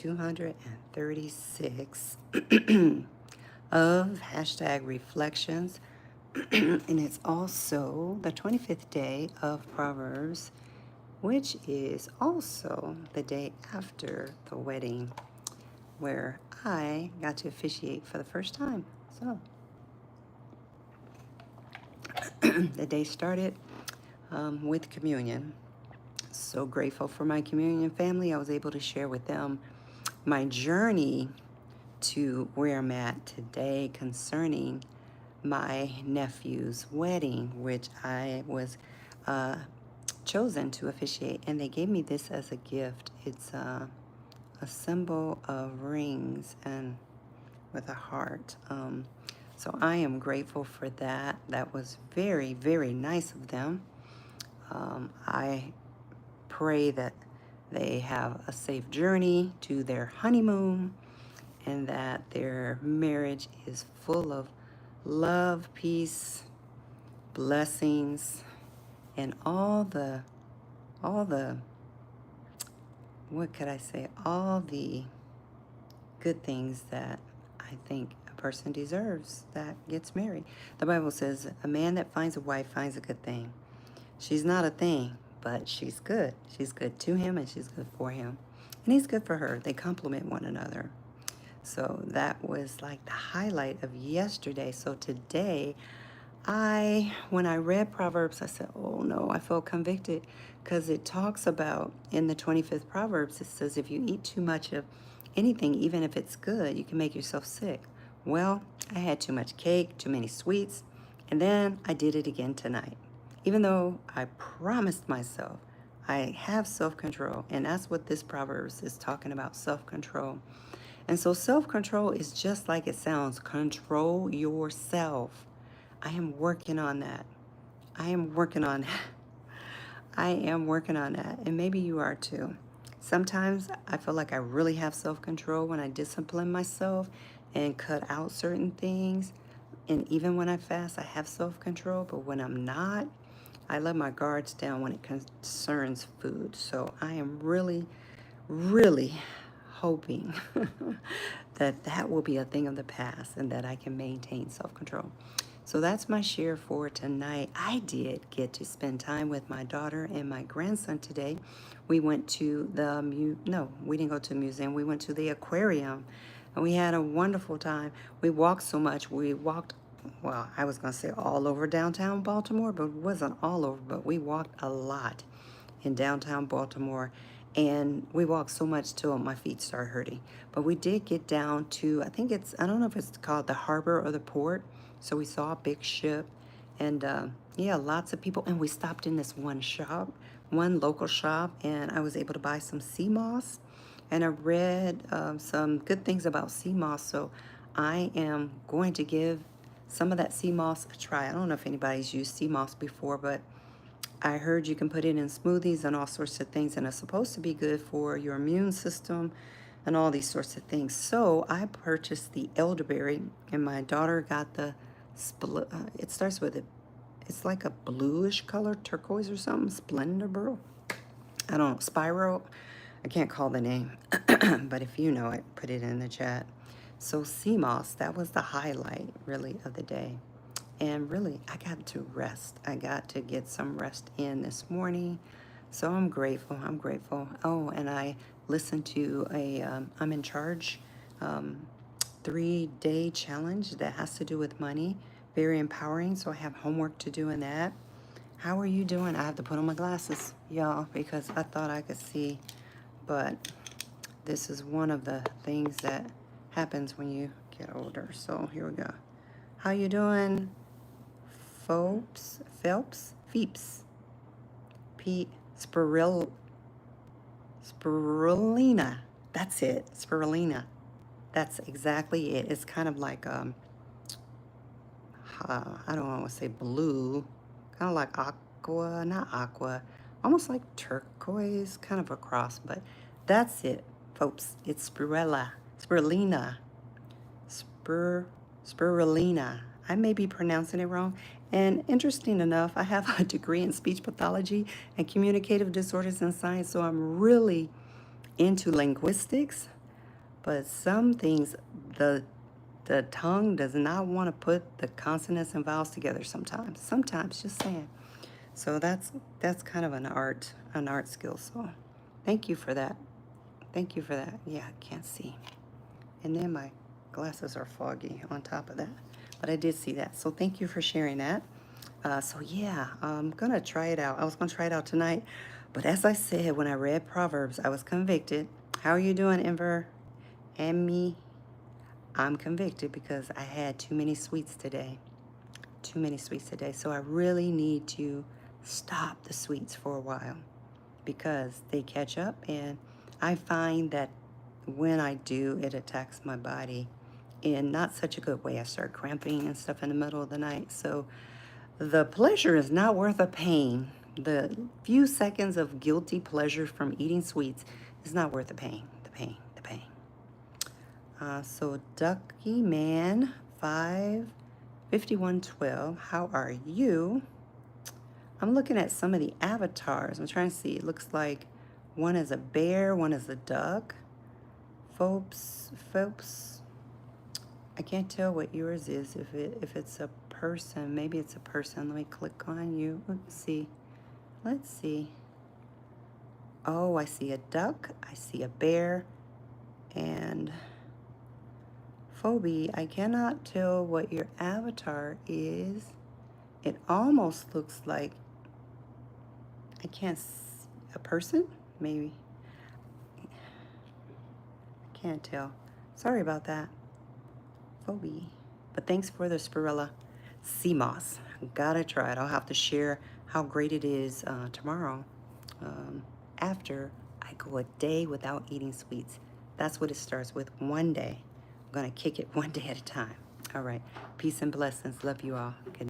236 of hashtag reflections. And it's also the 25th day of Proverbs, which is also the day after the wedding where I got to officiate for the first time. So the day started with communion. So grateful for my communion family. I was able to share with them my journey to where I'm at today concerning my nephew's wedding, which I was chosen to officiate. And they gave me this as a gift. It's a symbol of rings and with a heart. So I am grateful for that. That was very, very nice of them. I pray that they have a safe journey to their honeymoon and that their marriage is full of love, peace, blessings, and all the what could I say? All the good things that I think a person deserves that gets married. The Bible says, a man that finds a wife finds a good thing. She's not a thing, but she's good. She's good to him and she's good for him. And he's good for her. They complement one another. So that was like the highlight of yesterday. So today, when I read Proverbs, I said, oh no, I felt convicted because it talks about in the 25th Proverbs, it says, if you eat too much of anything, even if it's good, you can make yourself sick. Well, I had too much cake, too many sweets, and then I did it again tonight. Even though I promised myself, I have self-control, and that's what this Proverbs is talking about, self-control. And so self-control is just like it sounds, control yourself. I am working on that. I am working on that. I am working on that. And maybe you are too. Sometimes I feel like I really have self-control when I discipline myself and cut out certain things. And even when I fast, I have self-control. But when I'm not, I let my guards down when it concerns food. So I am really, really hoping that that will be a thing of the past and that I can maintain self-control. So that's my share for tonight. I did get to spend time with my daughter and my grandson today. We went to we didn't go to the museum. We went to the aquarium and we had a wonderful time. We walked so much. We walked, well, I was going to say all over downtown Baltimore, but it wasn't all over, but we walked a lot in downtown Baltimore. And we walked so much till my feet started hurting. But we did get down to, I don't know if it's called the harbor or the port. So we saw a big ship and yeah, lots of people. And we stopped in this one local shop, and I was able to buy some sea moss. And I read some good things about sea moss. So I am going to give some of that sea moss a try. I don't know if anybody's used sea moss before, but I heard you can put it in smoothies and all sorts of things, and it's supposed to be good for your immune system and all these sorts of things. So I purchased the elderberry, and my daughter got the it starts with it's like a bluish color, turquoise or something, Splendor. I don't know, Spiral. I can't call the name, but if you know it, put it in the chat. So sea moss, that was the highlight really of the day. And really, I got to rest. I got to get some rest in this morning. So I'm grateful. I'm grateful. Oh, and I listened to I'm in charge 3-day challenge that has to do with money. Very empowering. So I have homework to do in that. How are you doing? I have to put on my glasses, y'all, because I thought I could see. But this is one of the things that happens when you get older. So here we go. How you doing? Phelps, Spirulina. That's it, spirulina. That's exactly it. It's kind of like I don't want to say blue, kind of like aqua, not aqua, almost like turquoise, kind of a cross. But that's it, folks. It's spirulina. Spirulina. I may be pronouncing it wrong. And interesting enough, I have a degree in speech pathology and communicative disorders and science, so I'm really into linguistics. But some things, the tongue does not want to put the consonants and vowels together sometimes. Sometimes, just saying. So that's kind of an art skill. So thank you for that. Thank you for that. Yeah, I can't see. And then my glasses are foggy on top of that. But I did see that. So thank you for sharing that. So yeah, I'm gonna try it out. I was gonna try it out tonight. But as I said, when I read Proverbs, I was convicted. How are you doing, Enver? And me? I'm convicted because I had too many sweets today. Too many sweets today. So I really need to stop the sweets for a while because they catch up, and I find that when I do, it attacks my body in not such a good way. I start cramping and stuff in the middle of the night. So the pleasure is not worth the pain. The few seconds of guilty pleasure from eating sweets is not worth the pain. The pain. The pain. So Ducky Man 55112, how are you? I'm looking at some of the avatars. I'm trying to see. It looks like one is a bear, one is a duck. Folks, I can't tell what yours is. If it's a person, maybe it's a person. Let me click on you. Let's see. Let's see. Oh, I see a duck. I see a bear, and Phoebe, I cannot tell what your avatar is. It almost looks like, I can't, a person? Maybe. I can't tell. Sorry about that. Phoebe. But thanks for the spirilla sea moss. Gotta try it. I'll have to share how great it is tomorrow after I go a day without eating sweets. That's what it starts with, one day. I'm gonna kick it one day at a time. All right. Peace and blessings. Love you all. Good